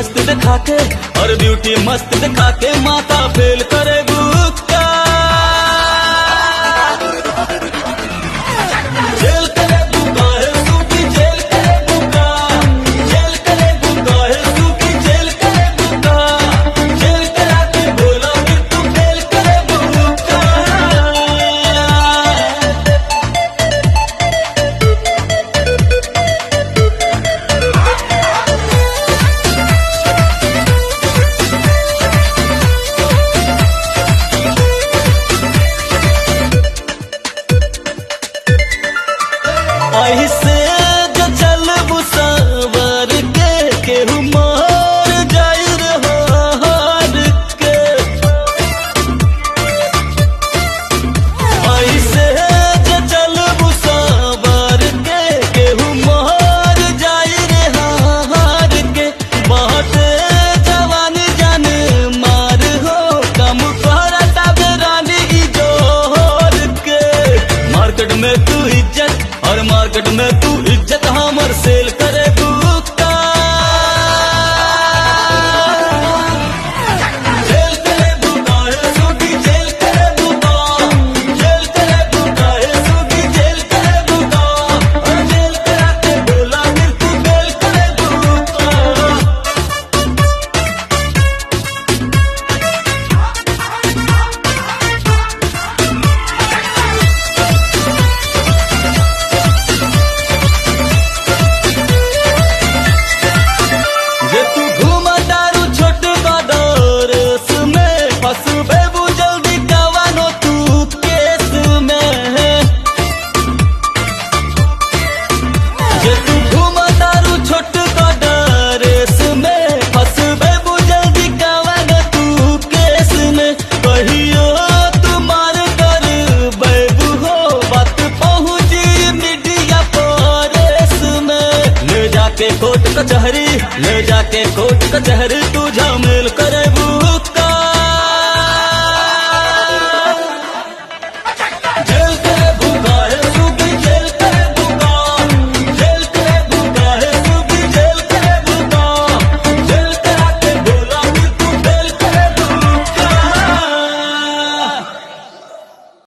मस्त दिखा के और ब्यूटी मस्त दिखा के माता फेल करे बुक्का जेल करे बुक्का है सूखी जेल करे बुक्का जेल करे बुक्का है सूखी जेल करे बुक्का जेल करा के बोला फिर तू फेल करे बुक्का ऐसे जो चल बुसावर के केहू मार जाई रे हार के ऐसे जो चल बुसावर के केहू मार जाई रे हार के बहुत जवानी जान मार हो कम करता बेरानी की जोर के मार्केट में तू इज्जत और मार्केट में तू इज्जत हमर सेल करे बुक्का जेल करे बुक्का है सूखी जेल करे बुक्का जेल करे बुक्का है सूखी जेल करे बुक्का और जेल करा के बोला फिर तू फेल करे बुक्का जे तू घूमा दारू छोट बदरस में फंसबे बु जल्दी कवानो तू केस में जे तू घूमा दारू छोट बदरस में फंसबे बु जल्दी कवानो तू केस में कहियो तुम्हार कर बैबू हो बात पहुंची मीडिया परेस में ले जाके कोर्ट कचहरी तू झमेल करे बुक